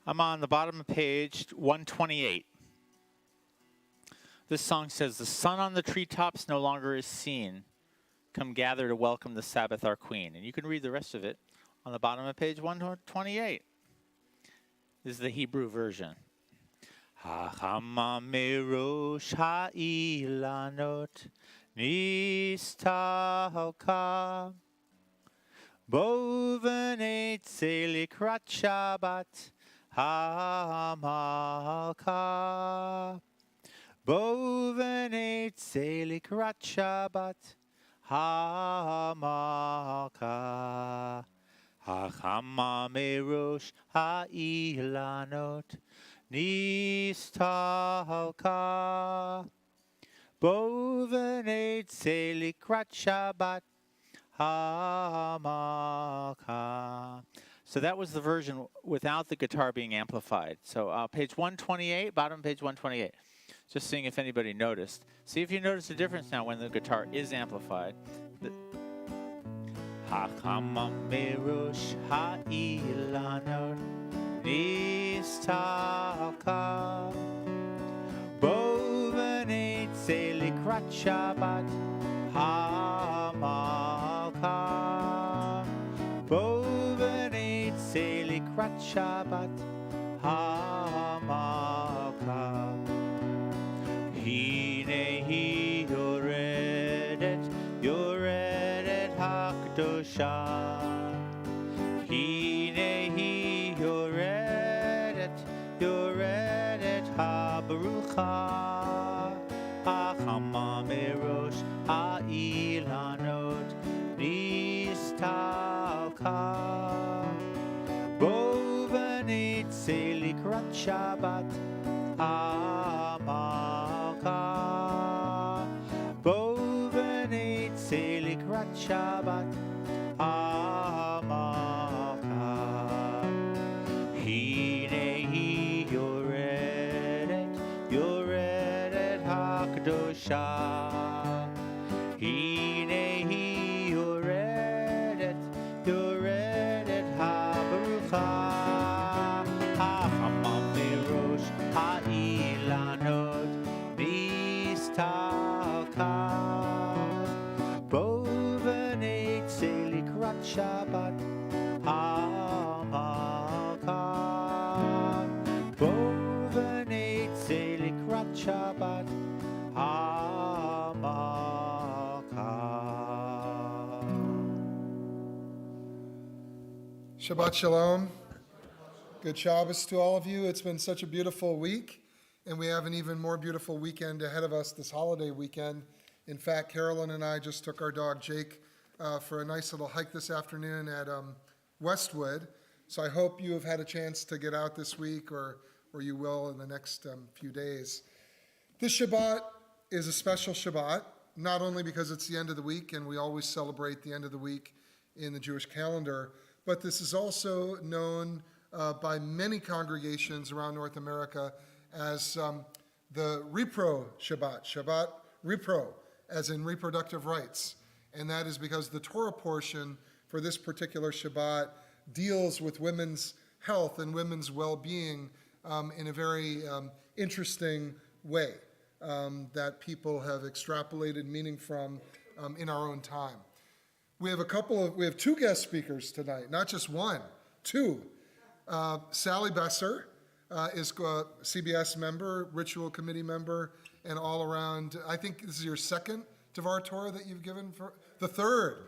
I'm on the bottom of page 128. This song says, "The sun on the treetops no longer is seen. Come gather to welcome the Sabbath, our queen." And you can read the rest of it on the bottom of page 128. This is the Hebrew version. Hachamamerosh ha'ilanot nistalka bovenetze likrat Shabbat ha'malka bovenetze likrat Shabbat ha'malka hachamamerosh ha'ilanot nistalka bovenetze likrat Shabbat ha'malka. So that was the version without the guitar being amplified. So page 128, bottom page 128. Just seeing if anybody noticed. See if you notice the difference now when the guitar is amplified. Hachamamerosh ha'ilanot nistalka bovenetze likrat Shabbat ha'malka bovenetze likrat Shabbat ha'malka hinehi yoredet hakdosha hinehi yoredet habarucha hachamamerosh ha'ilanot nistalka bovenetze likrat Shabbat ha'malka bovenetze likrat Shabbat ha'malka hinehi yoredet hakdosha hinehi yoredet habarucha hachamamerosh ha'ilanot nistalka bovenetze likrat Shabbat ha'malka bovenetze likrat Shabbat ha'malka. Shabbat Shalom. Good Shabbos to all of you. It's been such a beautiful week, and we have an even more beautiful weekend ahead of us this holiday weekend. In fact, Carolyn and I just took our dog Jake for a nice little hike this afternoon at Westwood. So I hope you have had a chance to get out this week, or you will in the next few days. This Shabbat is a special Shabbat, not only because it's the end of the week, and we always celebrate the end of the week in the Jewish calendar, but this is also known by many congregations around North America as the Repro Shabbat, Shabbat Repro, as in reproductive rights. And that is because the Torah portion for this particular Shabbat deals with women's health and women's well-being in a very interesting way that people have extrapolated meaning from in our own time. We have two guest speakers tonight, not just one, two. Sally Besser is a CBS member, ritual committee member, and all around. I think this is your second Devar Torah that you've given for the third.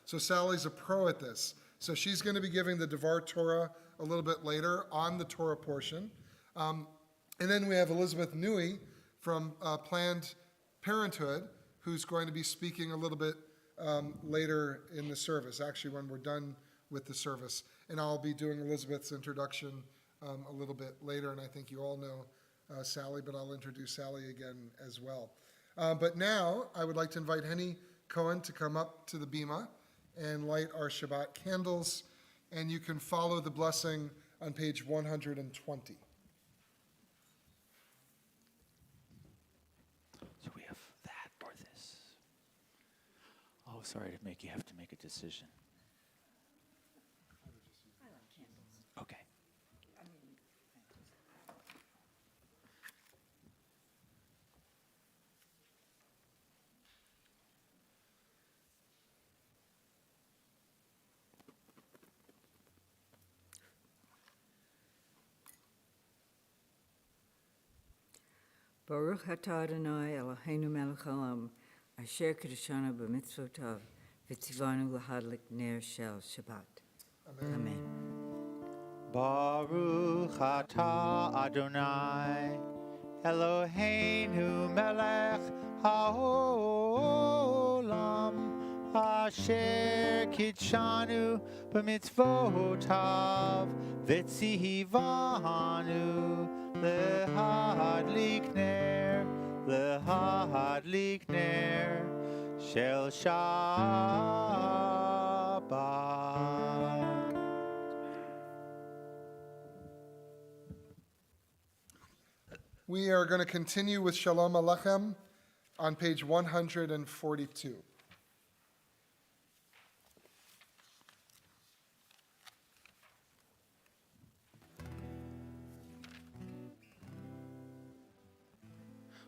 So Sally's a pro at this. So she's going to be giving the Devar Torah a little bit later on the Torah portion. And then we have Elizabeth Newey from Planned Parenthood, who's going to be speaking a little bit later in the service, actually when we're done with the service. And I'll be doing Elizabeth's introduction a little bit later, and I think you all know Sally, but I'll introduce Sally again as well. But now I would like to invite Henny Cohen to come up to the bima and light our Shabbat candles, and you can follow the blessing on page 120. So we have that or this. Oh, sorry to make you have to make a decision. I like candles. Okay. I mean, Baruch atah Adonai Eloheinu melech haolam, asher kiddushanu b'mitzvotav, v'tzivanu l'hadlik ner shel Shabbat. Amen. Baruch atah Adonai Eloheinu melech haolam asher kitshanu b'mitzvotav v'tzivanu lehadlik ner shel Shabbat. We are going to continue with Shalom Alechem on page 142.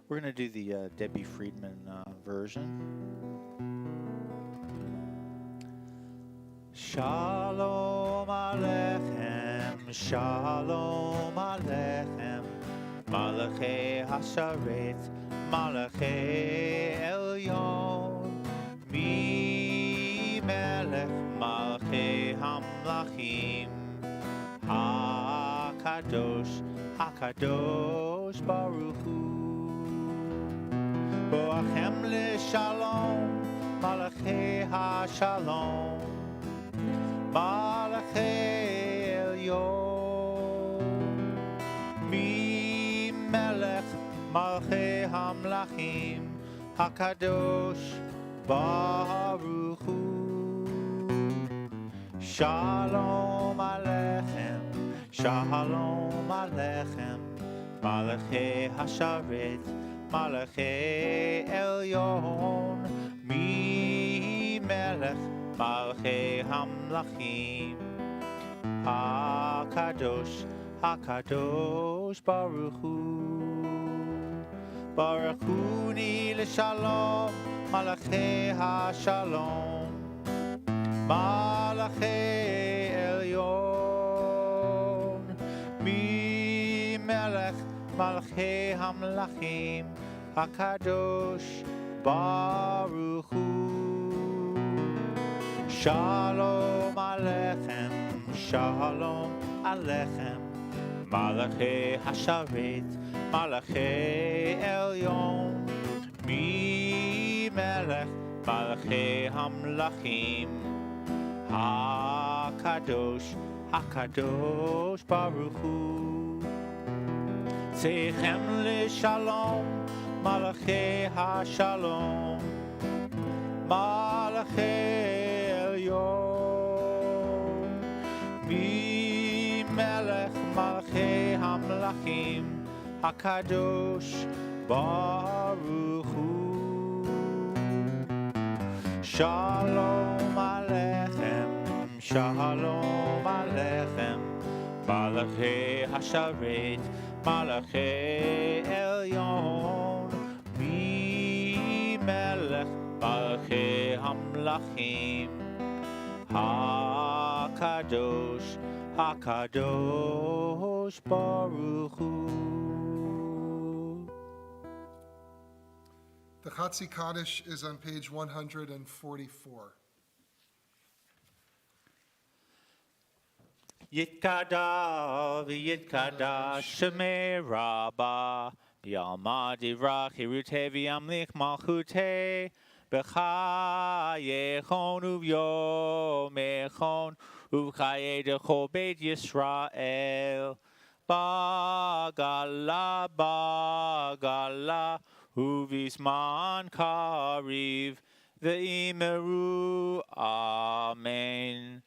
We're going to do the Debbie Friedman version. Shalom Alechem, Shalom Alechem, Malachei Hasharet, Malachei Elyon, Mi Melech Malachei Hamlachim, HaKadosh, HaKadosh Baruch Hu. Boachem leShalom, Malachei HaShalom, Malachei Elyon, Mi Melech Malachei Hamlachim, HaKadosh Baruch Hu. Shalom Alechem, Shalom Alechem, Malachei Hasharet, Malachei Elyon, Mi Melech Malachei Hamlachim, HaKadosh, HaKadosh Baruch Hu. Baruch Hu ni leShalom, Malachei HaShalom, Malachei Elyon, Mi Melech Malachei Hamlachim, HaKadosh Baruch Hu. Shalom Alechem, Shalom Alechem, Malachei Hasharet, Malachei Elyon, Mi Melech Malachei Hamlachim, HaKadosh, HaKadosh Baruch Hu. Seichem leShalom, Malachei HaShalom, Malachei Elyon, Mi Melech Malachei Hamlachim, HaKadosh Baruch Hu. Shalom Alechem, Shalom Alechem, Malachei Hasharet, Malachei Elyon, Mi Melech Malachei Hamlachim, HaKadosh, HaKadosh Baruch Hu. The Chatzi Kaddish is on page 144. Yitkada v'yitkada shemei rabba Yalma divrach hirute v'yamlich malchute B'chayechon uv'yomechon Uv'chaye dechol beit Yisrael Bagala bagala Uvisman kariv Ve'imeru Amen.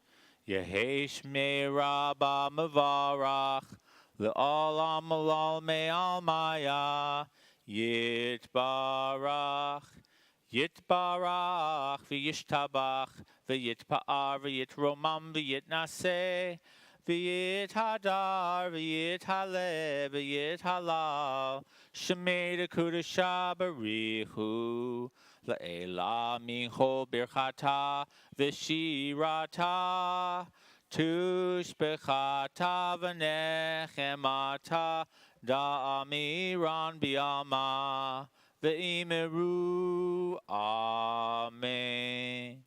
Yehesh me rabba mevarach le'olam malal me'al maya yitbarach yitbarach v'yishtabach v'yitpa'ar v'yitromam v'yitnaseh v'yithadar v'yithaleh v'yithalal shemei dekudesha barichu Le'ela mincho birchata v'shirata tushbechata v'nechemata Da'amiran bi'ama ve'imeru. Amen.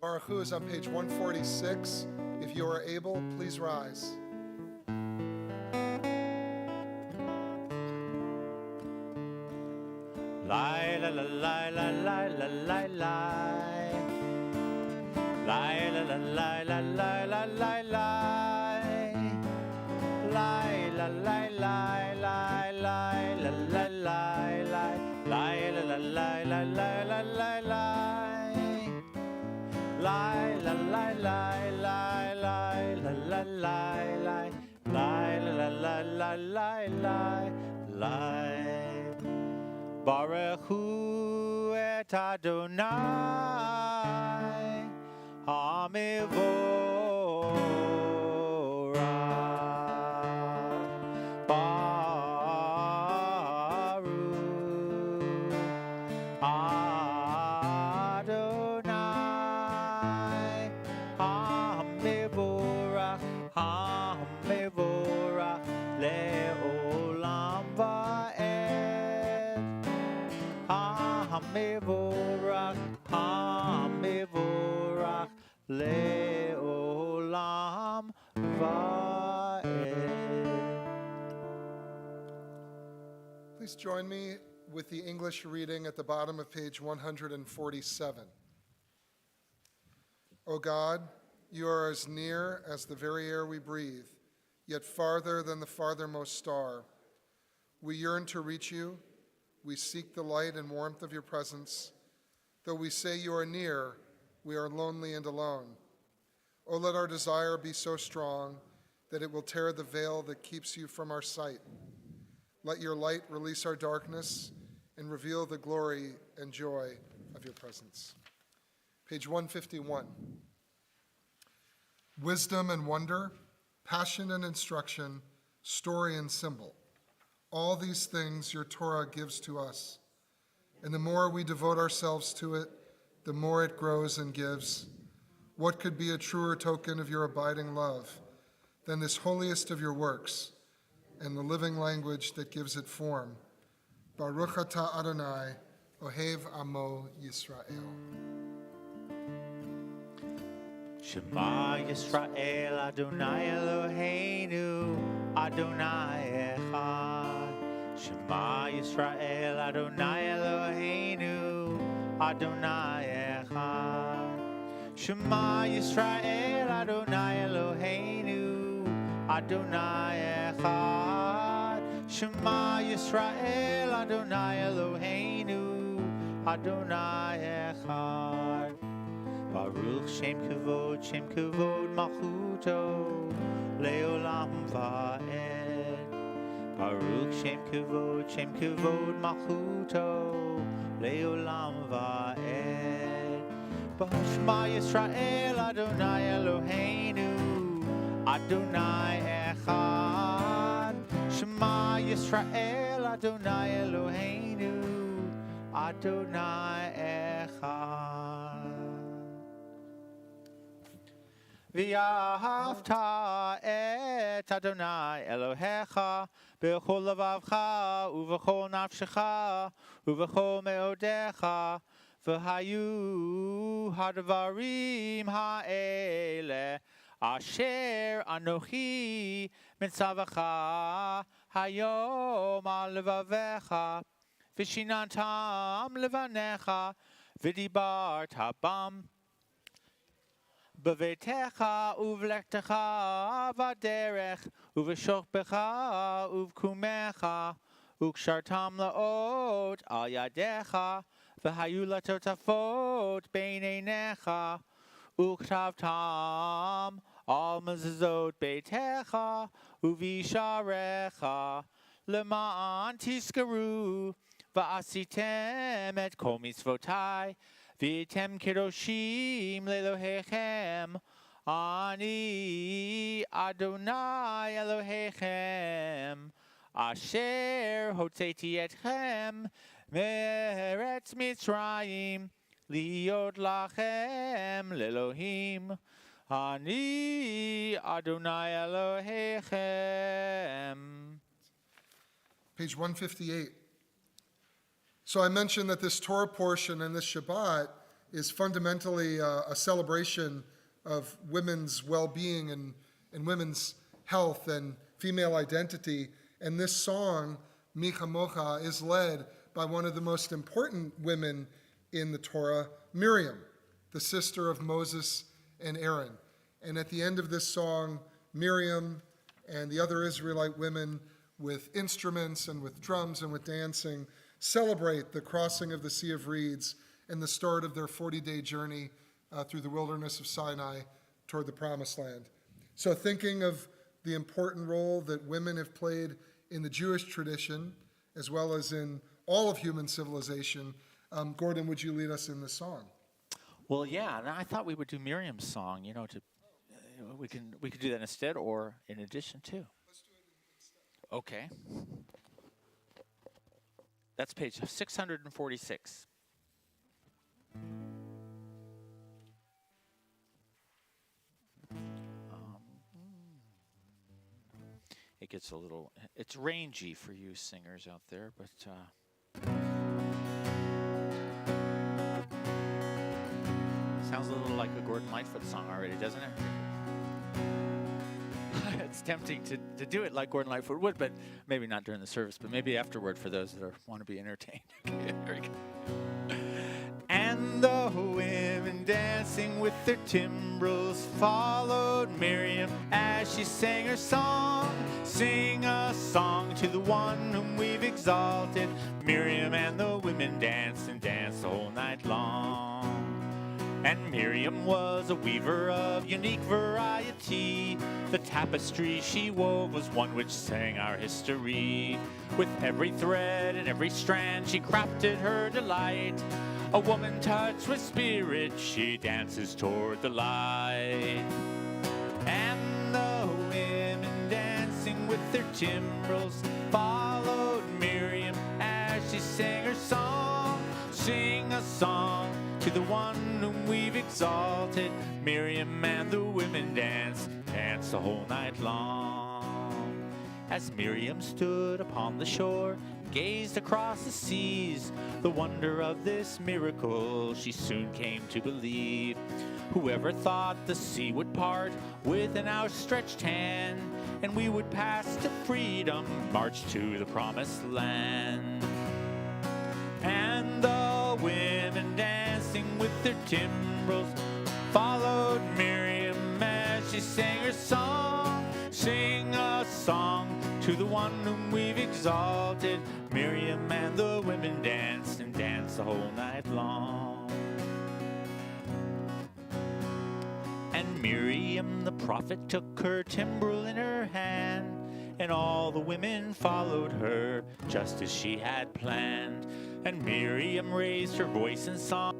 Baruch Hu is on page 146. If you are able, please rise. Lai la la lai la lai la lai lai. Lai la la lai la lai la lai lai. Lai la lai lai lai lai la lai lai lai. Lai la la lai la lai la lai lai. Lai la lai lai lai lai la la lai lai. Lai la la lai lai lai lai lai. Baruch Hu et Adonai HaMevorach. Baruch Adonai HaMevorach. HaMevorach le'olam va'ed. HaMevorach, HaMevorach le'olam va'ed. Please join me with the English reading at the bottom of page 147. O God, you are as near as the very air we breathe, yet farther than the farthermost star. We yearn to reach you. We seek the light and warmth of your presence. Though we say you are near, we are lonely and alone. Oh, let our desire be so strong that it will tear the veil that keeps you from our sight. Let your light release our darkness and reveal the glory and joy of your presence. Page 151. Wisdom and wonder, passion and instruction, story and symbol. All these things your Torah gives to us. And the more we devote ourselves to it, the more it grows and gives. What could be a truer token of your abiding love than this holiest of your works and the living language that gives it form? Baruch atah Adonai, Ohev Amo Yisrael. Shema Yisrael, Adonai Eloheinu, Adonai Echad. Shema Yisrael, Adonai Eloheinu, Adonai Echad. Shema Yisrael, Adonai Eloheinu, Adonai Echad. Shema Yisrael, Adonai Eloheinu, Adonai Echad. Baruch Shem Kavod Malchuto, Leolam Va'ed. Baruch Shem Kavod Malchuto, Leolam Va'ed. Shema Yisrael, Adonai Eloheinu, Adonai Echad. Shema Yisrael, Adonai Eloheinu, Adonai Echad. V'ahavta et Adonai Elohecha b'chol lavavcha uv'chol nafshecha uv'chol meodecha v'hayu hadvarim ha'ele asher anochi mitzavacha hayom al levavecha v'shinantam levanecha v'dibart habam Bevetecha uvlektecha vaderech uveshokbecha uvkumecha ukshartam laot al yadecha v'hayu latotafot beinenecha uktavtam al mezuzot beitecha uvisharecha lema'an tiskaru va'asitem et kol mitzvotai V'tem kedoshim lelohechem, ani Adonai Elohechem, asher hotzeti etchem me'eretz Mitzrayim, liot lachem lelohim, ani Adonai Elohechem. page 158. So I mentioned that this Torah portion and this Shabbat is fundamentally a celebration of women's well-being and women's health and female identity. And this song, Mi Chamocha, is led by one of the most important women in the Torah, Miriam, the sister of Moses and Aaron. And at the end of this song, Miriam and the other Israelite women with instruments and with drums and with dancing celebrate the crossing of the Sea of Reeds and the start of their 40-day journey through the wilderness of Sinai toward the Promised Land. So thinking of the important role that women have played in the Jewish tradition, as well as in all of human civilization, Gordon, would you lead us in this song? Well, yeah, and I thought we would do Miriam's song, we could do that instead or in addition to. Let's do it instead. Okay. That's page 646. It gets it's rangy for you singers out there, but sounds a little like a Gordon Lightfoot song already, doesn't it? It's tempting to do it like Gordon Lightfoot would, but maybe not during the service, but maybe afterward for those that want to be entertained. Okay, there we go. And the women dancing with their timbrels followed Miriam as she sang her song. Sing a song to the one whom we've exalted. Miriam and the women danced and danced the whole night long. And Miriam was a weaver of unique variety. The tapestry she wove was one which sang our history. With every thread and every strand she crafted her delight. A woman touched with spirit, she dances toward the light. And the women dancing with their timbrels followed Miriam as she sang her song. Sing a song to the one whom we've exalted. Miriam and the women danced the whole night long. As Miriam stood upon the shore, gazed across the seas, the wonder of this miracle she soon came to believe. Whoever thought the sea would part with an outstretched hand, and we would pass to freedom, march to the promised land. And the women dancing with their timbrels followed Miriam as she sang her song. Sing a song to the one whom we've exalted. Miriam and the women danced and danced the whole night long. And Miriam the prophet took her timbrel in her hand, and all the women followed her just as she had planned. And Miriam raised her voice in song.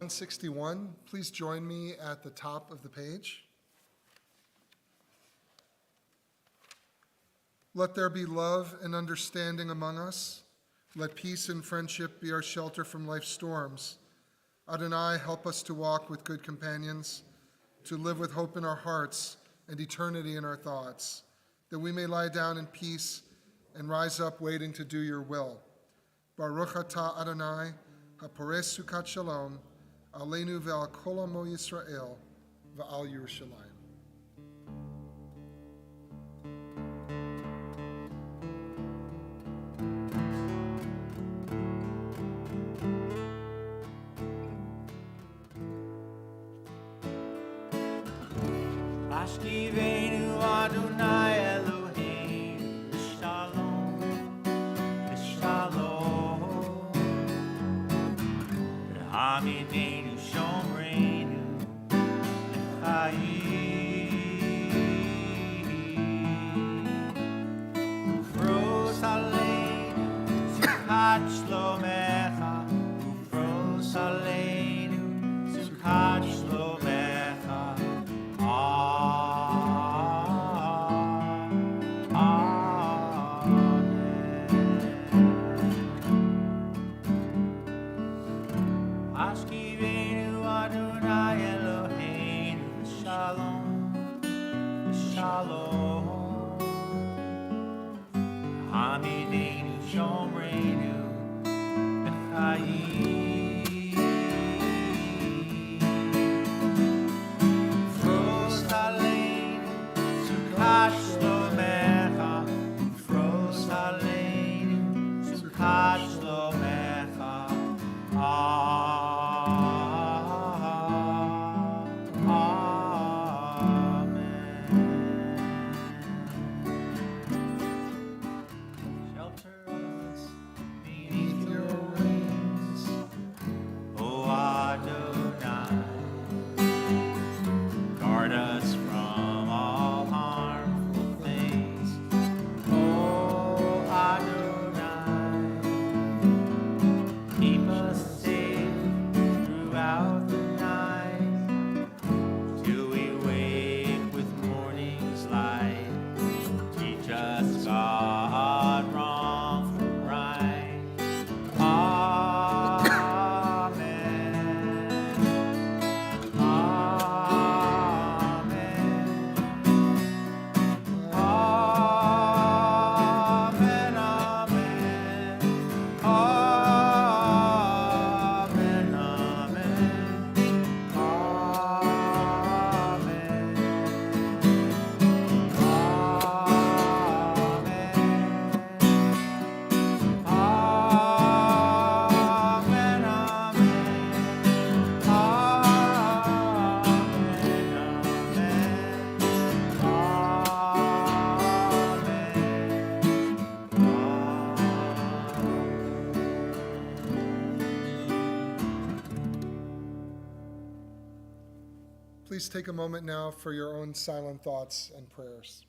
.161, please join me at the top of the page. Let there be love and understanding among us. Let peace and friendship be our shelter from life's storms. Adonai, help us to walk with good companions, to live with hope in our hearts and eternity in our thoughts, that we may lie down in peace and rise up waiting to do your will. Baruch atah Adonai, haporeh sukat shalom, Aleinu ve'al kol amo Yisrael ve'al Yerushalayim. Ashkivenu Adonai Elohim, Shalom, Shalom. Please take a moment now for your own silent thoughts and prayers.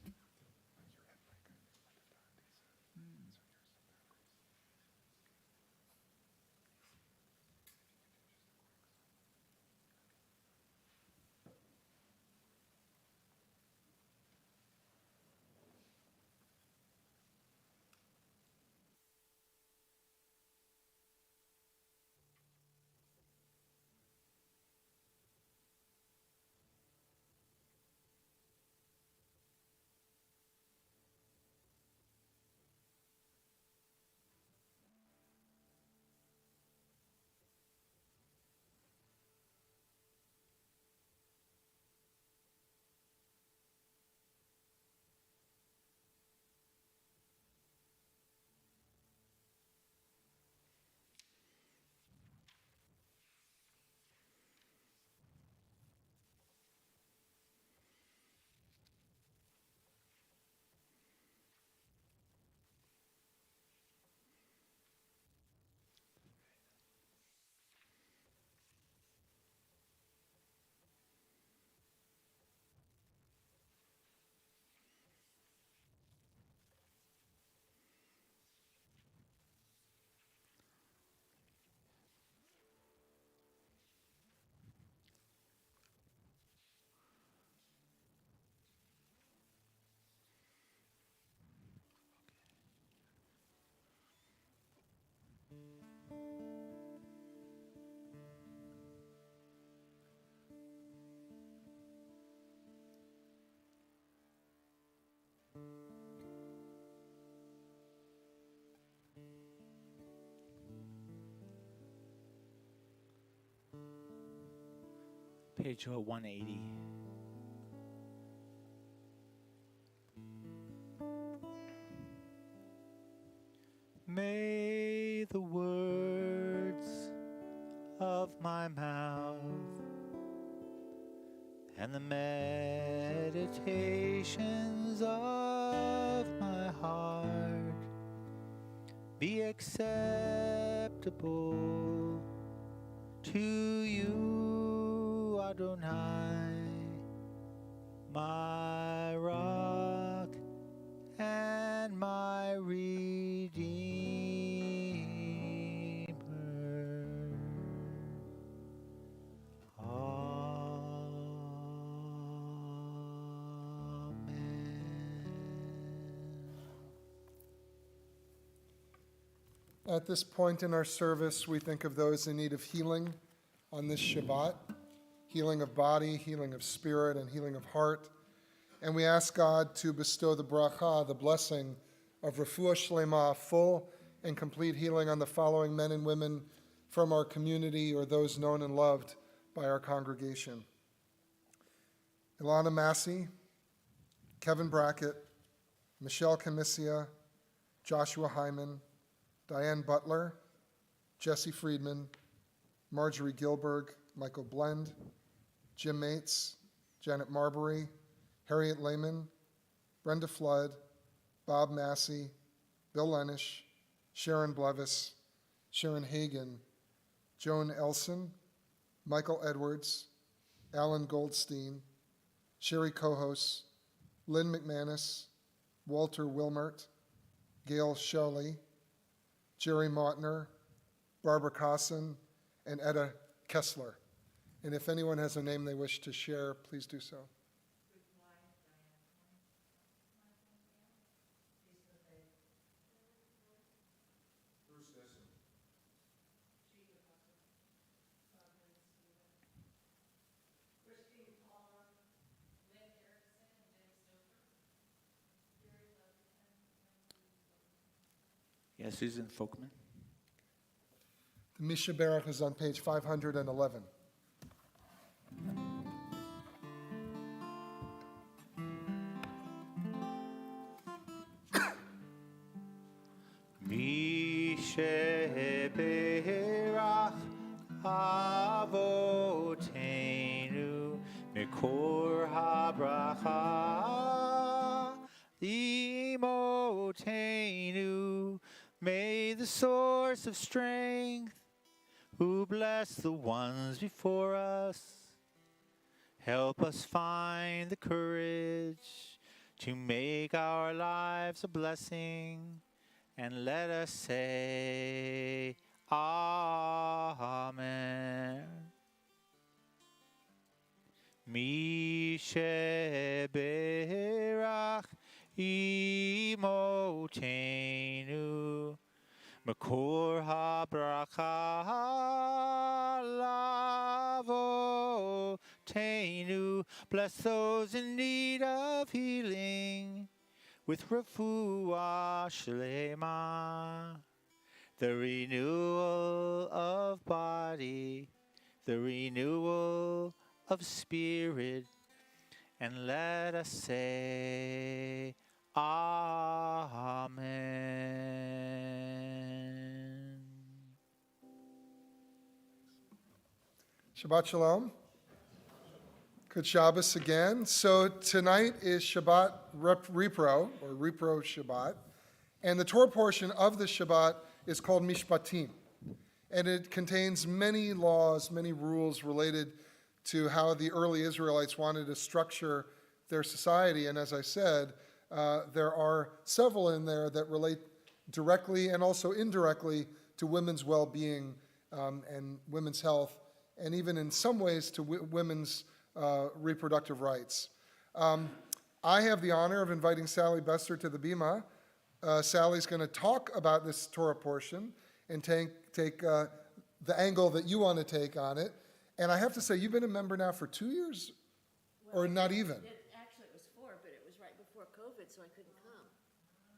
Page 180. May the words of my mouth and the meditations of my heart be acceptable to you, Adonai, my rock and my redeemer. At this point in our service, we think of those in need of healing on this Shabbat, healing of body, healing of spirit, and healing of heart. And we ask God to bestow the bracha, the blessing of refuah shlema, full and complete healing on the following men and women from our community or those known and loved by our congregation: Ilana Massey, Kevin Brackett, Michelle Camissia, Joshua Hyman, Diane Butler, Jesse Friedman, Marjorie Gilberg, Michael Blend, Jim Mates, Janet Marbury, Harriet Lehman, Brenda Flood, Bob Massey, Bill Lenish, Sharon Blevis, Sharon Hagan, Joan Elson, Michael Edwards, Alan Goldstein, Sherry Cohos, Lynn McManus, Walter Wilmert, Gail Shelley, Jerry Mautner, Barbara Cosson, and Etta Kessler. And if anyone has a name they wish to share, please do so. Yeah, Susan Folkman. The Misha Berach is on page 511. Misha Berach Avotenu Mikor HaBracha Imotenu. May the source of strength, who bless the ones before us Help us find the courage to make our lives a blessing, and let us say, Amen. Mi sheberach imotenu, Makor habracha lavotenu. Bless those in need of healing with refuah shlema, the renewal of body, the renewal of spirit, and let us say, Amen. Shabbat Shalom. Good Shabbos again. So tonight is Shabbat Repro, or Repro Shabbat. And the Torah portion of the Shabbat is called Mishpatim. And it contains many laws, many rules related to how the early Israelites wanted to structure their society. And as I said, there are several in there that relate directly and also indirectly to women's well-being and women's health, and even in some ways to women's reproductive rights. I have the honor of inviting Sally Bester to the Bima. Sally's going to talk about this Torah portion and take the angle that you want to take on it. And I have to say, you've been a member now for 2 years, or not even? Actually, it was 4, but it was right before COVID, so I couldn't come.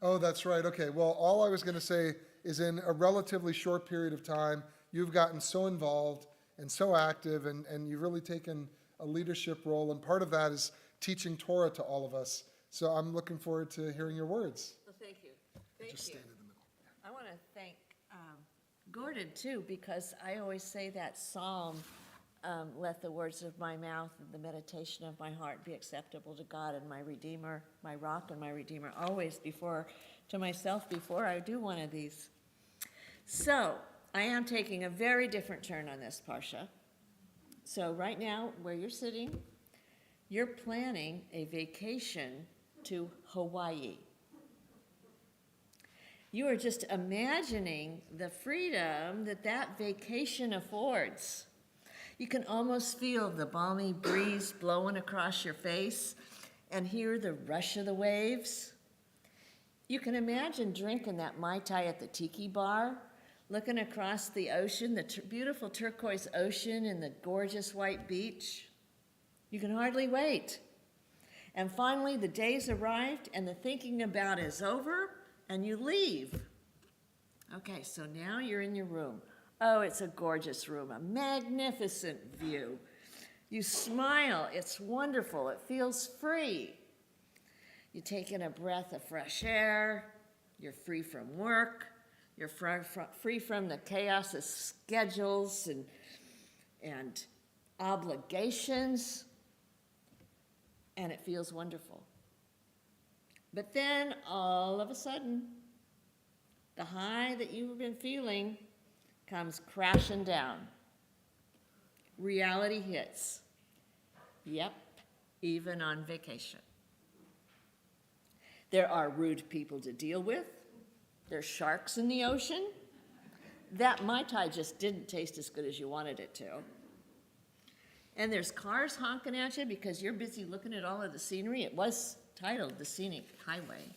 Oh, that's right. Okay. Well, all I was going to say is in a relatively short period of time, you've gotten so involved and so active, and you've really taken a leadership role. And part of that is teaching Torah to all of us. So I'm looking forward to hearing your words. Well, thank you. Thank Just you. stand in the middle. I want to thank Gordon, too, because I always say that psalm, let the words of my mouth and the meditation of my heart be acceptable to God and my Redeemer, my rock and my Redeemer, always to myself before I do one of these. So I am taking a very different turn on this Parsha. So right now, where you're sitting, you're planning a vacation to Hawaii. You are just imagining the freedom that vacation affords. You can almost feel the balmy breeze blowing across your face and hear the rush of the waves. You can imagine drinking that Mai Tai at the tiki bar, looking across the ocean, the beautiful turquoise ocean and the gorgeous white beach. You can hardly wait. And finally, the day's arrived and the thinking about is over, and you leave. Okay, so now you're in your room. Oh, it's a gorgeous room, a magnificent view. You smile, it's wonderful, it feels free. You take in a breath of fresh air, you're free from work, you're free from the chaos of schedules and obligations, and it feels wonderful. But then, all of a sudden, the high that you've been feeling comes crashing down. Reality hits. Yep, even on vacation. There are rude people to deal with. There's sharks in the ocean. That Mai Tai just didn't taste as good as you wanted it to. And there's cars honking at you because you're busy looking at all of the scenery. It was titled The Scenic Highway.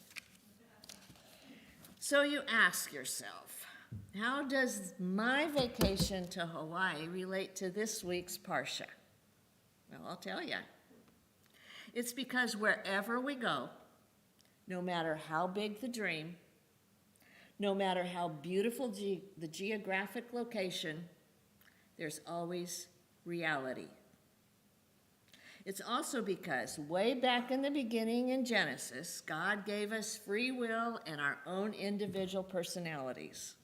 So you ask yourself, how does my vacation to Hawaii relate to this week's Parsha? Well, I'll tell you. It's because wherever we go, no matter how big the dream, no matter how beautiful the geographic location, there's always reality. It's also because way back in the beginning in Genesis, God gave us free will and our own individual personalities,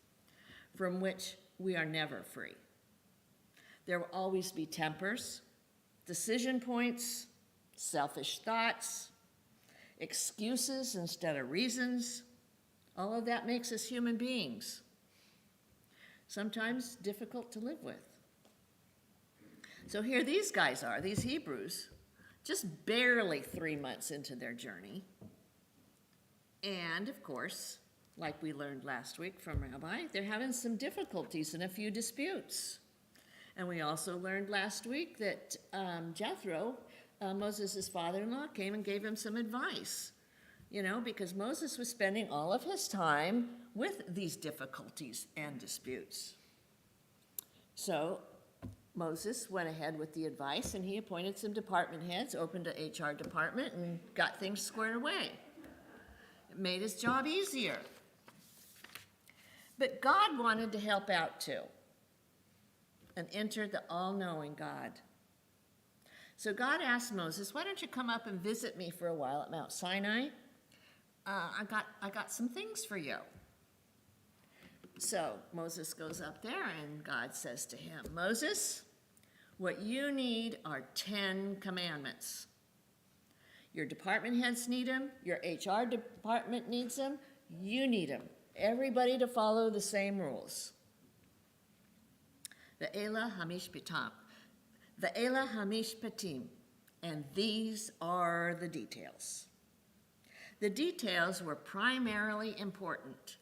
from which we are never free. There will always be tempers, decision points, selfish thoughts, excuses instead of reasons. All of that makes us human beings, sometimes difficult to live with. So here these guys are, these Hebrews, just barely 3 months into their journey. And of course, like we learned last week from Rabbi, they're having some difficulties and a few disputes. And we also learned last week that Jethro, Moses' father-in-law, came and gave him some advice, because Moses was spending all of his time with these difficulties and disputes. So Moses went ahead with the advice, and he appointed some department heads, opened an HR department, and got things squared away. It made his job easier. But God wanted to help out too, and enter the all-knowing God. So God asked Moses, why don't you come up and visit me for a while at Mount Sinai? I got some things for you. So Moses goes up there, and God says to him, Moses, what you need are 10 commandments. Your department heads need them. Your HR department needs them. You need them. Everybody to follow the same rules. Ve'ela hamishpatim. Ve'ela hamishpatim. And these are the details. The details were primarily important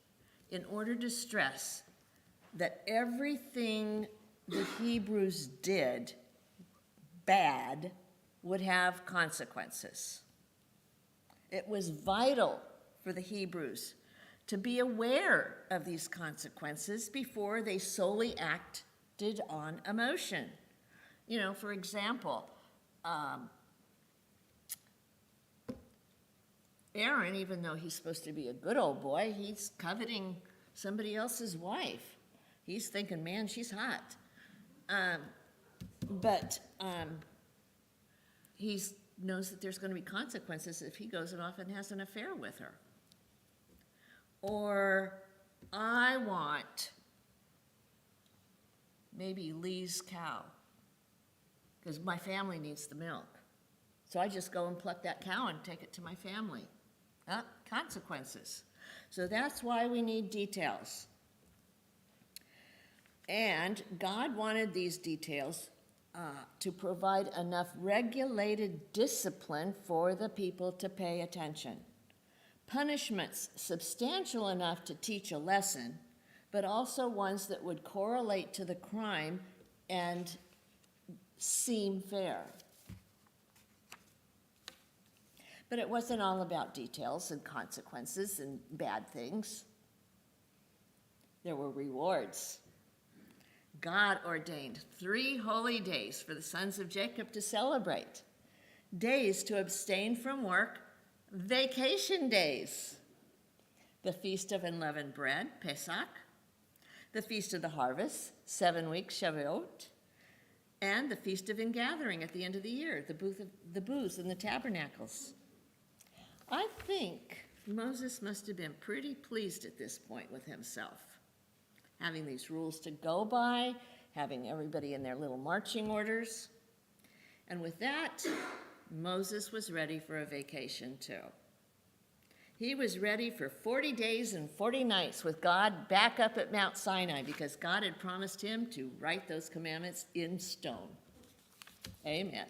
in order to stress that everything the Hebrews did bad would have consequences. It was vital for the Hebrews to be aware of these consequences before they solely acted on emotion. For example, Aaron, even though he's supposed to be a good old boy, he's coveting somebody else's wife. He's thinking, man, she's hot. But he knows that there's going to be consequences if he goes off and has an affair with her. Or I want maybe Lee's cow because my family needs the milk. So I just go and pluck that cow and take it to my family. Consequences. So that's why we need details. And God wanted these details to provide enough regulated discipline for the people to pay attention. Punishments substantial enough to teach a lesson, but also ones that would correlate to the crime and seem fair. But it wasn't all about details and consequences and bad things. There were rewards. God ordained 3 holy days for the sons of Jacob to celebrate. Days to abstain from work, vacation days. The Feast of Unleavened Bread, Pesach. The Feast of the Harvest, 7 weeks, Shavuot. And the Feast of Ingathering at the end of the year, the booths and the tabernacles. I think Moses must have been pretty pleased at this point with himself, having these rules to go by, having everybody in their little marching orders. And with that, Moses was ready for a vacation too. He was ready for 40 days and 40 nights with God back up at Mount Sinai because God had promised him to write those commandments in stone. Amen.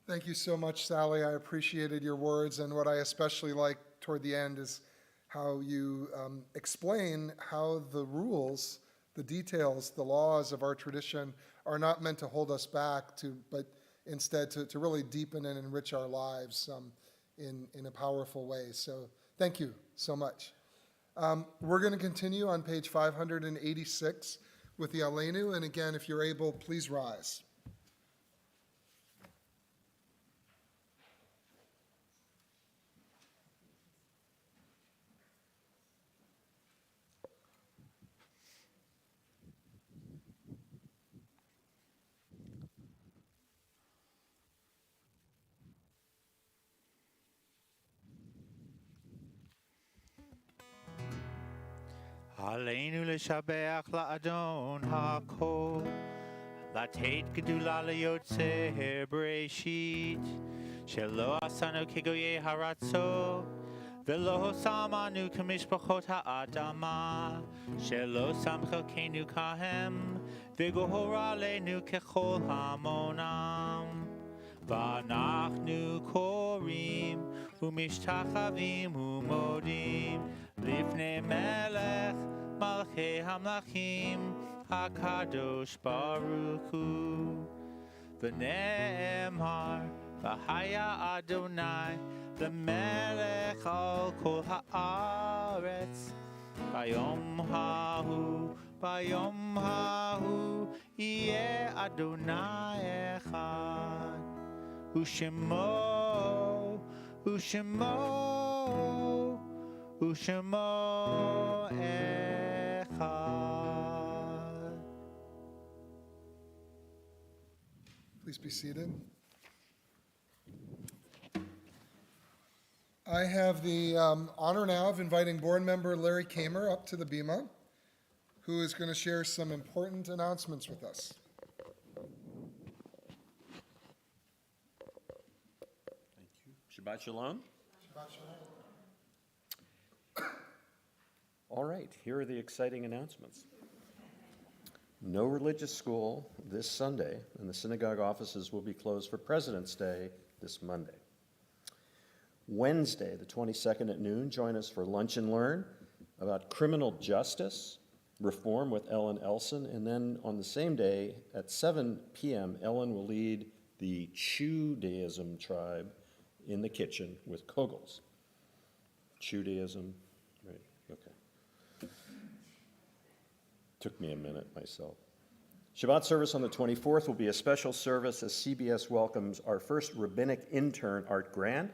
Thank you so much, Sally. I appreciated your words, and what I especially like toward the end is how you explain how the rules, the details, the laws of our tradition are not meant to hold us back, but instead to really deepen and enrich our lives in a powerful way. So thank you so much. We're going to continue on page 586 with the Aleinu, and again, if you're able, please rise. עלינו לשבח לאדון הכל, לתת גדולה ליוצר בראשית, שלא עשנו כגויי הרצות, ולא שמענו כמשפחות האדמה, שלא שם חלקנו כהם, וגורר עלינו ככל המונם. ואנחנו קוראים ומשתחווים ומודים לפני מלך מלכי המלכים הקדוש ברוך הוא. ונאמר והיה אדוני למלך על כל הארץ. ביום ההוא יהיה אדוני אחד, ושמו אחד. Please be seated. I have the honor now of inviting board member Larry Kamer up to the bima, who is going to share some important announcements with us. Thank you. Shabbat Shalom. Shabbat shalom. All right, here are the exciting announcements. No religious school this Sunday, and the synagogue offices will be closed for President's Day this Monday. Wednesday, the 22nd at noon, join us for Lunch and Learn about criminal justice reform with Ellen Elson. And then on the same day at 7 p.m., Ellen will lead the Judaism tribe in the kitchen with Kogels. Judaism, right, okay. Took me a minute myself. Shabbat service on the 24th will be a special service as CBS welcomes our first rabbinic intern, Art Grant,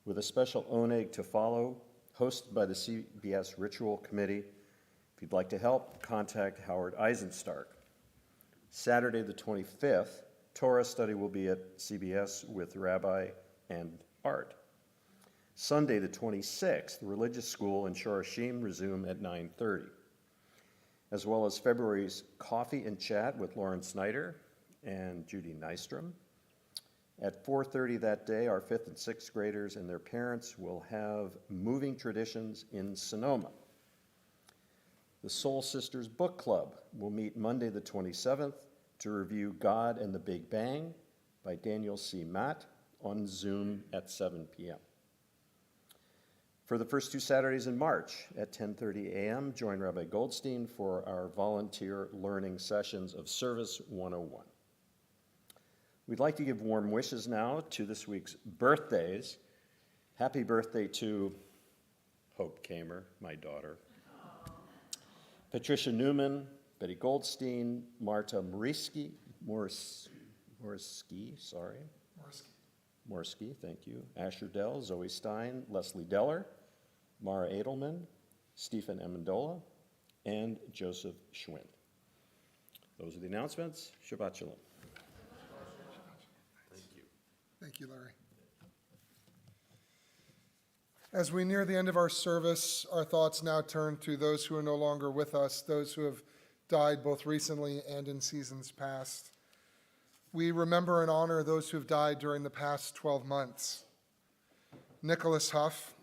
with a special oneg to follow, hosted by the CBS Ritual Committee. If you'd like to help, contact Howard Eisenstark. Saturday the 25th, Torah study will be at CBS with Rabbi and Art. Sunday the 26th, the religious school and Shorashim resume at 9:30, as well as February's Coffee and Chat with Lauren Snyder and Judy Nystrom. At 4:30 that day, our 5th and 6th graders and their parents will have Moving Traditions in Sonoma. The Soul Sisters Book Club will meet Monday the 27th to review God and the Big Bang by Daniel C. Matt on Zoom at 7 p.m. For the first 2 Saturdays in March at 10:30 a.m., join Rabbi Goldstein for our volunteer learning sessions of Service 101. We'd like to give warm wishes now to this week's birthdays. Happy birthday to Hope Kamer, my daughter, Patricia Newman, Betty Goldstein, Marta Morsky, thank you, Asher Dell, Zoe Stein, Leslie Deller, Mara Edelman, Stephen Amendola, and Joseph Schwinn. Those are the announcements. Shabbat Shalom. Thank you, Larry. As we near the end of our service, our thoughts now turn to those who are no longer with us, those who have died both recently and in seasons past. We remember and honor those who have died during the past 12 months. Nicholas Huff,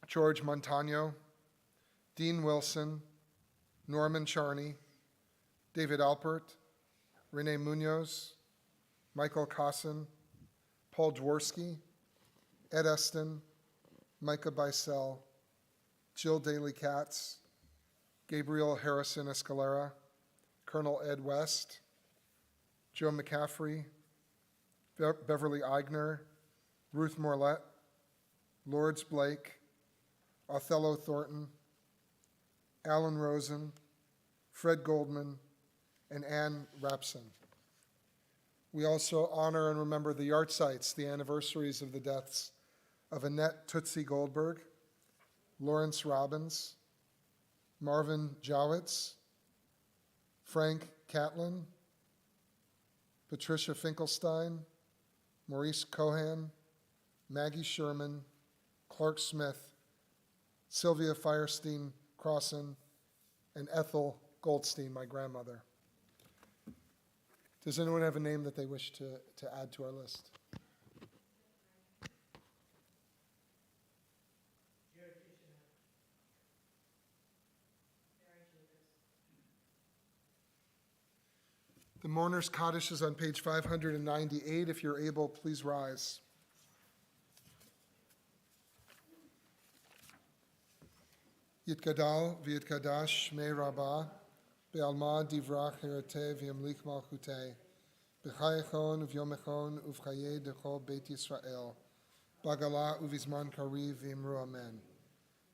George Montano, Dean Wilson, Norman Charney, David Alpert, Renee Munoz, Michael Kossin, Paul Dworsky, Ed Eston, Micah Bisel, Jill Daly Katz, Gabriel Harrison Escalera, Colonel Ed West, Joe McCaffrey, Beverly Eigner, Ruth Morlett, Lords Blake, Othello Thornton, Alan Rosen, Fred Goldman, and Ann Rapson. We also honor and remember the yahrzeits, the anniversaries of the deaths of Annette Tootsie Goldberg, Lawrence Robbins, Marvin Jowitz, Frank Catlin, Patricia Finkelstein, Maurice Cohan, Maggie Sherman, Clark Smith, Sylvia Firestein Crossan, and Ethel Goldstein, my grandmother. Does anyone have a name that they wish to add to our list? The Mourner's Kaddish is on page 598. If you're able, please rise. Yitgadal v'yitkadash shmei Rabbah, be'alma divrach herete v'yamlik malchutei, b'chayechon uv'yomechon uv'chayei dechol Beit Yisrael, bagala uv'izman kariv v'imru amen.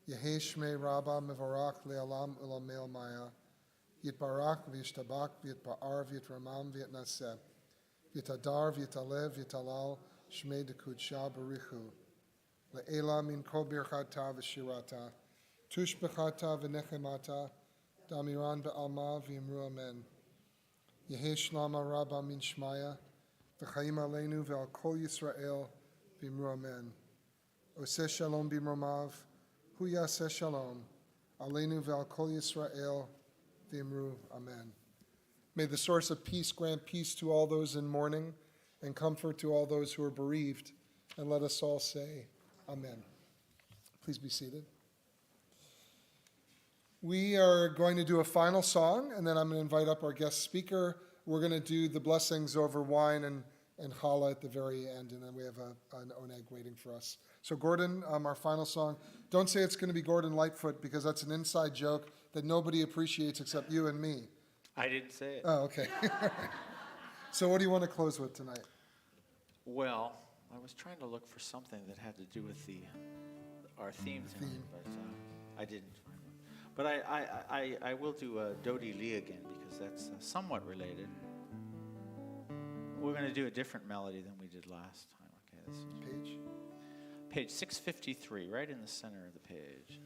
Yehei shmei Rabbah mevarach le'alam u'lamei maya, Yitbarak v'yishtabak v'yitba'ar v'yitramam v'yitnaseh, v'yitadar v'yitalev v'yitalal shmei dekudsha barichu, le'ela min kol birchata v'shirata, tush b'chata v'nechemata, damiran ba'alma v'imru amen. Yehei shlama rabba min shmaya, v'chaim aleinu v'al kol Yisrael v'imru amen. Oseh shalom b'mromav, hu yaseh shalom, aleinu v'al kol Yisrael v'imru amen. May the source of peace grant peace to all those in mourning and comfort to all those who are bereaved. And let us all say, amen. Please be seated. We are going to do a final song, and then I'm going to invite up our guest speaker. We're going to do the blessings over wine and challah at the very end, and then we have an oneg waiting for us. So Gordon, our final song. Don't say it's going to be Gordon Lightfoot, because that's an inside joke that nobody appreciates except you and me. I didn't say it. Oh, okay. So what do you want to close with tonight? Well, I was trying to look for something that had to do with our theme tonight, but I didn't find one. But I will do Dodi Lee again, because that's somewhat related. We're going to do a different melody than we did last time. Okay, this is Page? page 653, right in the center of the page.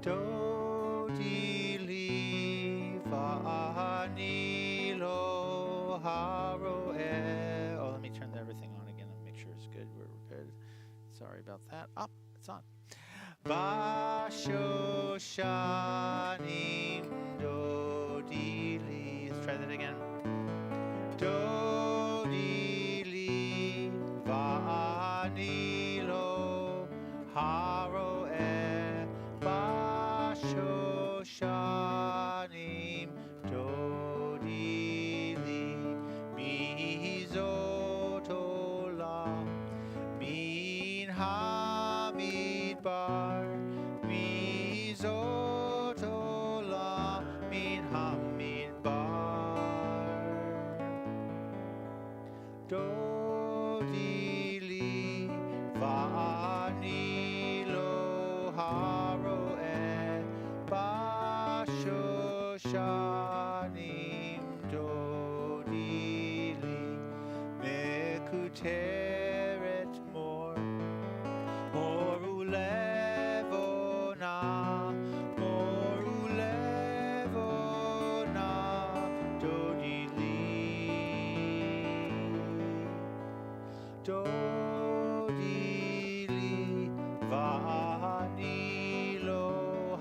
Dodi Lee va'ani lo haroeh. Oh, let me turn everything on again and make sure it's good. We're good. Sorry about that. Oh, it's on. Bashoshanim Dodi Lee. Let's try that again. Dodi Lee va'ani lo haroeh. Bashoshanim Dodi Lee mizotola min hamidbar mizotola min hamidbar Dodi Lee va'ani lo haroeh bashoshanim Dodi Lee mekuteret mor morulevona Dodi Lee Dodi Lee va'ani lo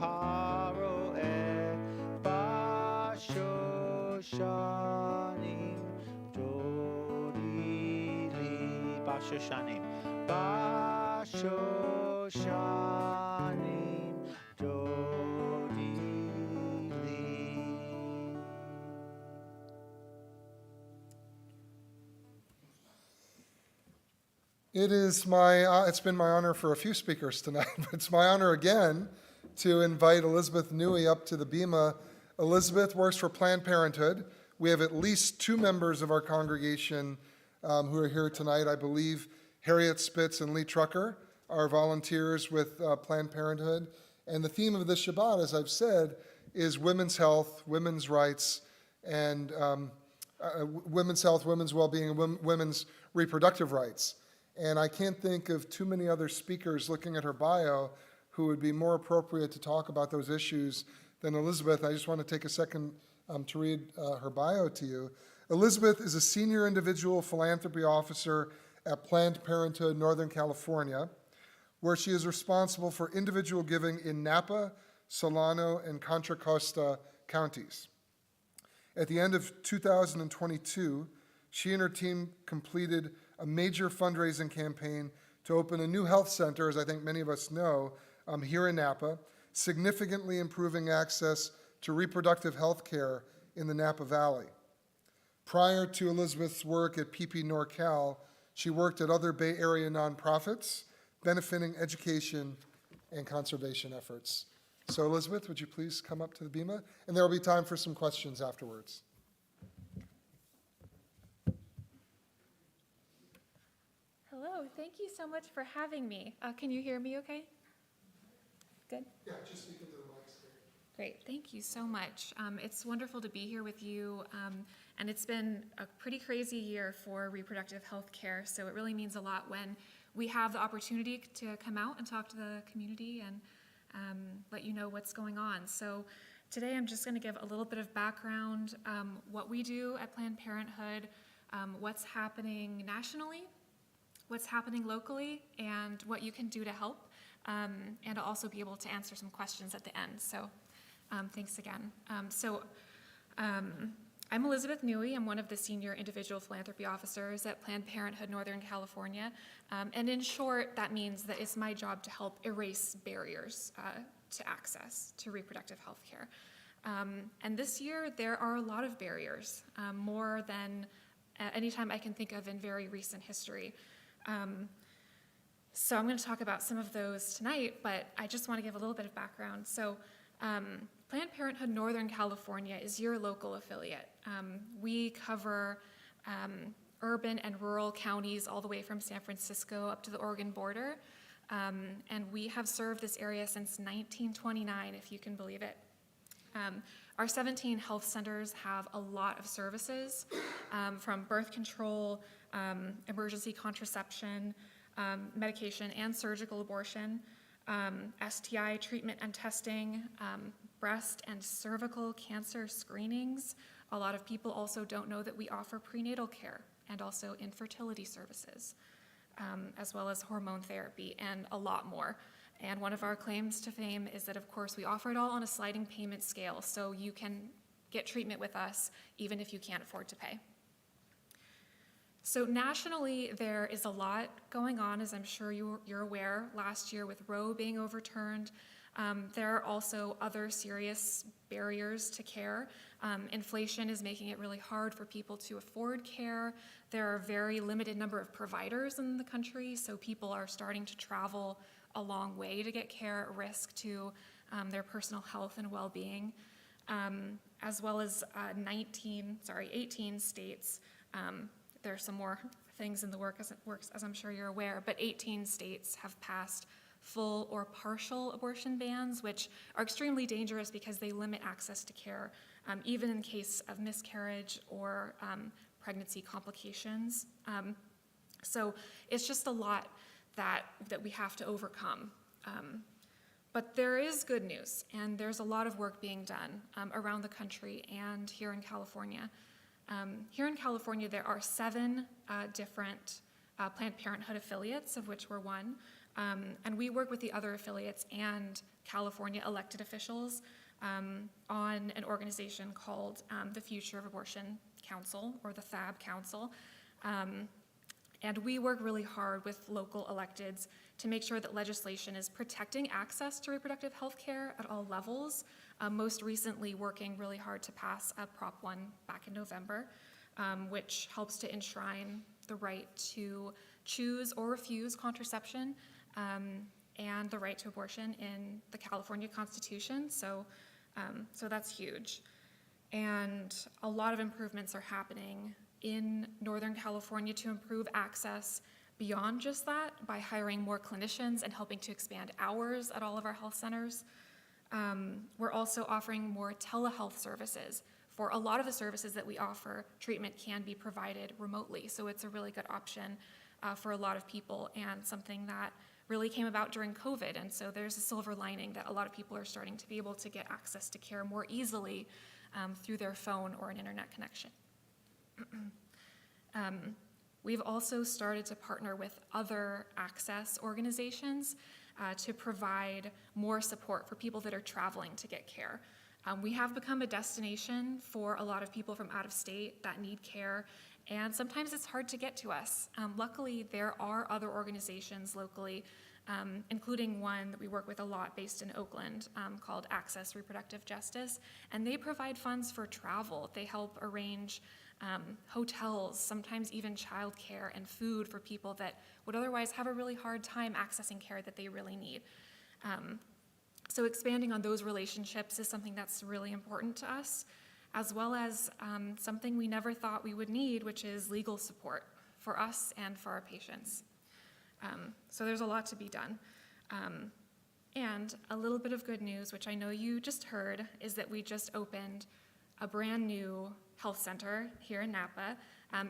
haroeh bashoshanim Dodi Lee bashoshanim Dodi Lee. It's been my honor for a few speakers tonight, but it's my honor again to invite Elizabeth Newey up to the bima. Elizabeth works for Planned Parenthood. We have at least two members of our congregation who are here tonight. I believe Harriet Spitz and Lee Trucker are volunteers with Planned Parenthood. And the theme of this Shabbat, as I've said, is women's health, women's rights, and women's health, women's well-being, and women's reproductive rights. And I can't think of too many other speakers looking at her bio who would be more appropriate to talk about those issues than Elizabeth. I just want to take a second to read her bio to you. Elizabeth is a senior individual philanthropy officer at Planned Parenthood, Northern California, where she is responsible for individual giving in Napa, Solano, and Contra Costa counties. At the end of 2022, she and her team completed a major fundraising campaign to open a new health center, as I think many of us know, here in Napa, significantly improving access to reproductive health care in the Napa Valley. Prior to Elizabeth's work at PP NorCal, she worked at other Bay Area nonprofits, benefiting education and conservation efforts. So Elizabeth, would you please come up to the bima? And there will be time for some questions afterwards. Hello, thank you so much for having me. Can you hear me okay? Good. Yeah, just speak into the mic. Great, thank you so much. It's wonderful to be here with you, and it's been a pretty crazy year for reproductive health care, so it really means a lot when we have the opportunity to come out and talk to the community and let you know what's going on. So today I'm just going to give a little bit of background, what we do at Planned Parenthood, what's happening nationally, what's happening locally, and what you can do to help, and I'll also be able to answer some questions at the end. So thanks again. I'm Elizabeth Newey. I'm one of the senior individual philanthropy officers at Planned Parenthood Northern California. And in short, that means that it's my job to help erase barriers to access to reproductive health care. And this year, there are a lot of barriers, more than any time I can think of in very recent history. So I'm going to talk about some of those tonight, but I just want to give a little bit of background. So Planned Parenthood Northern California is your local affiliate. We cover urban and rural counties all the way from San Francisco up to the Oregon border, and we have served this area since 1929, if you can believe it. Our 17 health centers have a lot of services, from birth control, emergency contraception, medication and surgical abortion, STI treatment and testing, breast and cervical cancer screenings. A lot of people also don't know that we offer prenatal care and also infertility services, as well as hormone therapy and a lot more. And one of our claims to fame is that, of course, we offer it all on a sliding payment scale, so you can get treatment with us even if you can't afford to pay. So nationally, there is a lot going on, as I'm sure you're aware, last year with Roe being overturned. There are also other serious barriers to care. Inflation is making it really hard for people to afford care. There are a very limited number of providers in the country, so people are starting to travel a long way to get care at risk to their personal health and well-being, as well as 18 states. There are some more things in the works, as I'm sure you're aware, but 18 states have passed full or partial abortion bans, which are extremely dangerous because they limit access to care, even in case of miscarriage or pregnancy complications. So it's just a lot that we have to overcome. But there is good news, and there's a lot of work being done around the country and here in California. Here in California, there are 7 different Planned Parenthood affiliates, of which we're one, and we work with the other affiliates and California elected officials on an organization called the Future of Abortion Council, or the FAB Council. And we work really hard with local electeds to make sure that legislation is protecting access to reproductive health care at all levels, most recently working really hard to pass Prop 1 back in November, which helps to enshrine the right to choose or refuse contraception and the right to abortion in the California Constitution. So that's huge. And a lot of improvements are happening in Northern California to improve access beyond just that by hiring more clinicians and helping to expand hours at all of our health centers. We're also offering more telehealth services. For a lot of the services that we offer, treatment can be provided remotely, so it's a really good option for a lot of people and something that really came about during COVID, and so there's a silver lining that a lot of people are starting to be able to get access to care more easily through their phone or an internet connection. We've also started to partner with other access organizations to provide more support for people that are traveling to get care. We have become a destination for a lot of people from out of state that need care, and sometimes it's hard to get to us. Luckily, there are other organizations locally, including one that we work with a lot based in Oakland called Access Reproductive Justice, and they provide funds for travel. They help arrange hotels, sometimes even childcare and food for people that would otherwise have a really hard time accessing care that they really need. So expanding on those relationships is something that's really important to us, as well as something we never thought we would need, which is legal support for us and for our patients. So there's a lot to be done. And a little bit of good news, which I know you just heard, is that we just opened a brand new health center here in Napa.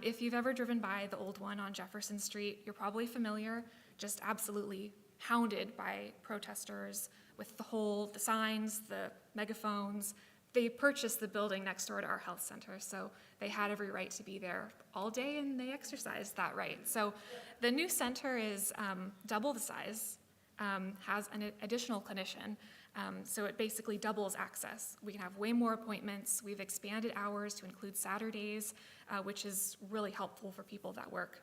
If you've ever driven by the old one on Jefferson Street, you're probably familiar, just absolutely hounded by protesters with the signs, the megaphones. They purchased the building next door to our health center, so they had every right to be there all day, and they exercised that right. So the new center is double the size, has an additional clinician, so it basically doubles access. We can have way more appointments. We've expanded hours to include Saturdays, which is really helpful for people that work.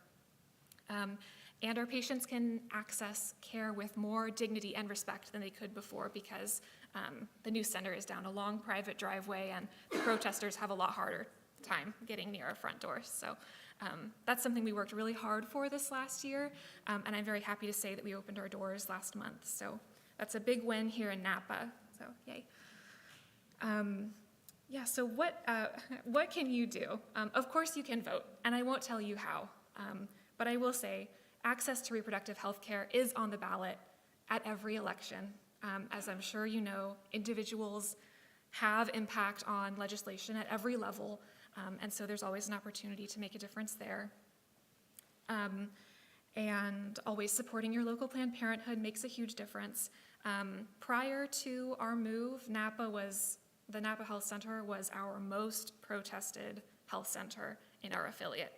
And our patients can access care with more dignity and respect than they could before, because the new center is down a long private driveway, and the protesters have a lot harder time getting near our front doors. So that's something we worked really hard for this last year, and I'm very happy to say that we opened our doors last month. So that's a big win here in Napa, so yay. Yeah, so what can you do? Of course you can vote, and I won't tell you how, but I will say access to reproductive health care is on the ballot at every election. As I'm sure you know, individuals have impact on legislation at every level, and so there's always an opportunity to make a difference there. And always supporting your local Planned Parenthood makes a huge difference. Prior to our move, the Napa Health Center was our most protested health center in our affiliate.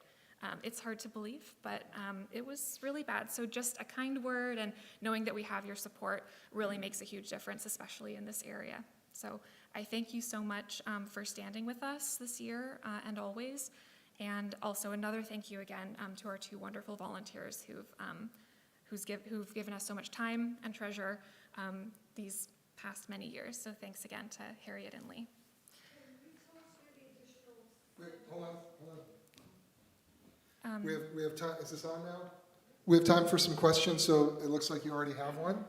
It's hard to believe, but it was really bad. So just a kind word and knowing that we have your support really makes a huge difference, especially in this area. So I thank you so much for standing with us this year and always. And also another thank you again to our two wonderful volunteers who've given us so much time and treasure these past many years. So thanks again to Harriet and Lee. Wait, hold on. We have time. Is this on now? We have time for some questions, so it looks like you already have one.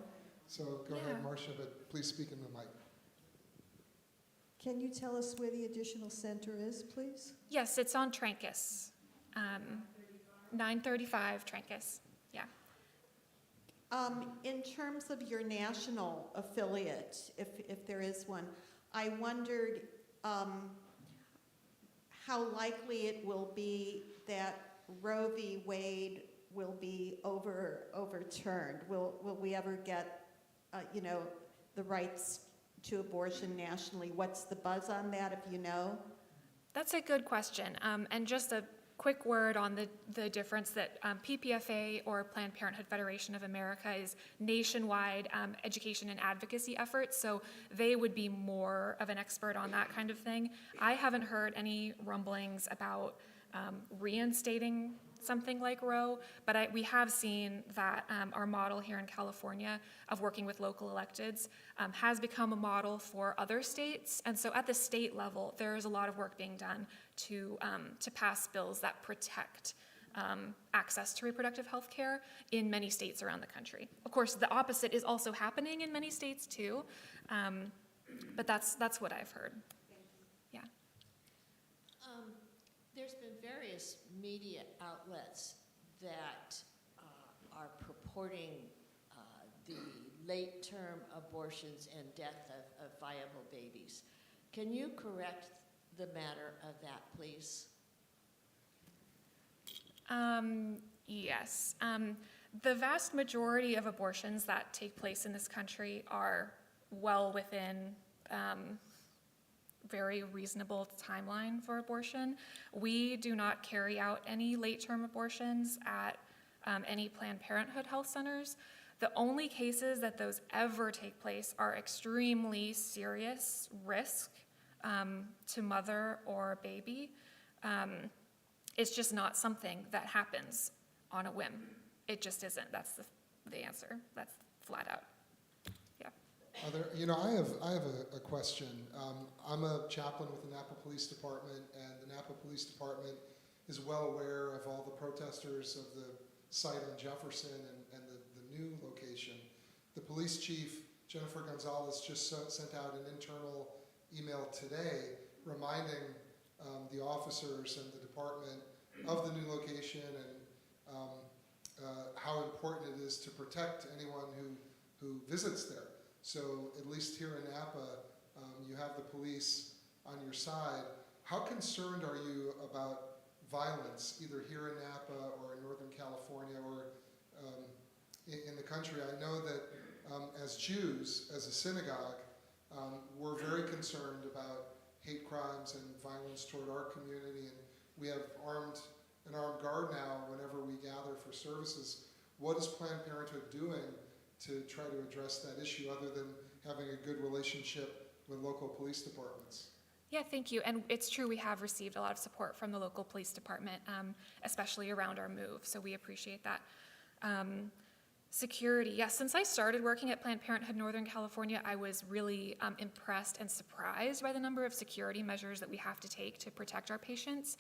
So go ahead, Marcia, but please speak in the mic. Can you tell us where the additional center is, please? Yes, it's on Trancas, 935 Trancas, yeah. In terms of your national affiliate, if there is one, I wondered how likely it will be that Roe v. Wade will be overturned. Will we ever get, the rights to abortion nationally? What's the buzz on that, if you know? That's a good question. And just a quick word on the difference that PPFA, or Planned Parenthood Federation of America, is nationwide education and advocacy efforts, so they would be more of an expert on that kind of thing. I haven't heard any rumblings about reinstating something like Roe, but we have seen that our model here in California of working with local electeds has become a model for other states, and so at the state level, there's a lot of work being done to pass bills that protect access to reproductive health care in many states around the country. Of course, the opposite is also happening in many states too, but that's what I've heard. Yeah. There's been various media outlets that are purporting the late-term abortions and death of viable babies. Can you correct the matter of that, please? Yes. The vast majority of abortions that take place in this country are well within very reasonable timeline for abortion. We do not carry out any late-term abortions at any Planned Parenthood health centers. The only cases that those ever take place are extremely serious risk to mother or baby. It's just not something that happens on a whim. It just isn't. That's the answer. That's flat out. Yeah. I have a question. I'm a chaplain with the Napa Police Department, and the Napa Police Department is well aware of all the protesters of the site on Jefferson and the new location. The police chief, Jennifer Gonzalez, just sent out an internal email today reminding the officers and the department of the new location and how important it is to protect anyone who visits there. So at least here in Napa, you have the police on your side. How concerned are you about violence, either here in Napa or in Northern California or in the country? I know that as Jews, as a synagogue, we're very concerned about hate crimes and violence toward our community, and we have an armed guard now whenever we gather for services. What is Planned Parenthood doing to try to address that issue other than having a good relationship with local police departments? Yeah, thank you. And it's true, we have received a lot of support from the local police department, especially around our move, so we appreciate that. Security, yes, since I started working at Planned Parenthood Northern California, I was really impressed and surprised by the number of security measures that we have to take to protect our patients.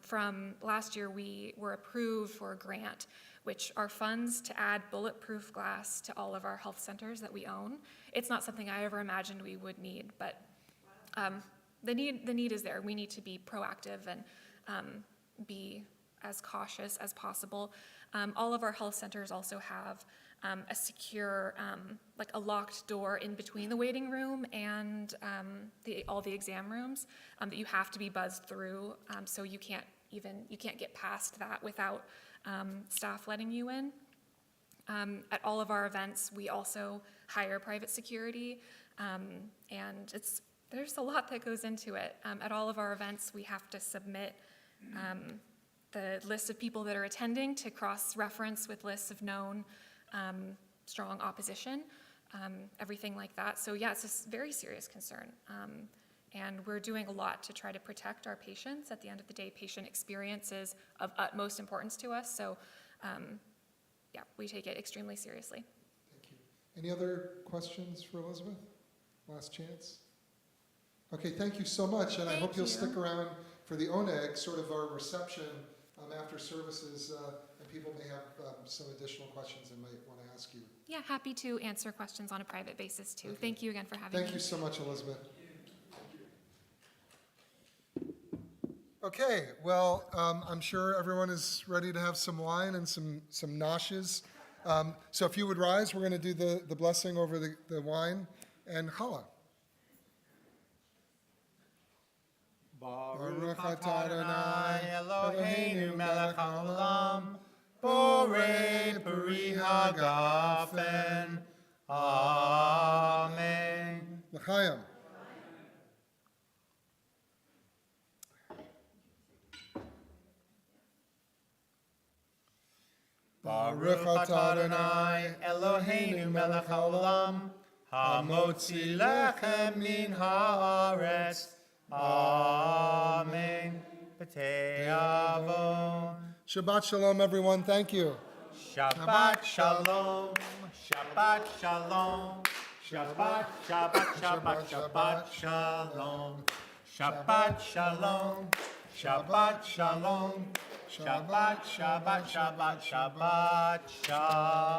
From last year, we were approved for a grant, which are funds to add bulletproof glass to all of our health centers that we own. It's not something I ever imagined we would need, but the need is there. We need to be proactive and be as cautious as possible. All of our health centers also have a secure, like a locked door in between the waiting room and all the exam rooms that you have to be buzzed through. So you can't get past that without staff letting you in. At all of our events, we also hire private security, and there's a lot that goes into it. At all of our events, we have to submit the list of people that are attending to cross-reference with lists of known strong opposition, everything like that. So yeah, it's a very serious concern. And we're doing a lot to try to protect our patients. At the end of the day, patient experience is of utmost importance to us. So yeah, we take it extremely seriously. Thank you. Any other questions for Elizabeth? Last chance. Okay, thank you so much, and I hope you'll stick around for the oneg, sort of our reception after services, and people may have some additional questions they might want to ask you. Yeah, happy to answer questions on a private basis too. Okay. Thank you again for having me. Thank you so much, Elizabeth. Okay, well, I'm sure everyone is ready to have some wine and some noshes. So if you would rise, we're going to do the blessing over the wine and challah. Baruch atah Adonai Eloheinu melech haolam, borei peri hagafen. Amen. L'chaim. Baruch atah Adonai Eloheinu melech haolam, hamotzi lechem min haaretz. Amen. B'tei avon. Shabbat shalom, everyone. Thank you. Shabbat shalom. Shabbat shalom. Shabbat, Shabbat, Shabbat, Shabbat shalom. Shabbat shalom. Shabbat shalom. Shabbat, Shabbat, Shabbat, Shabbat shalom.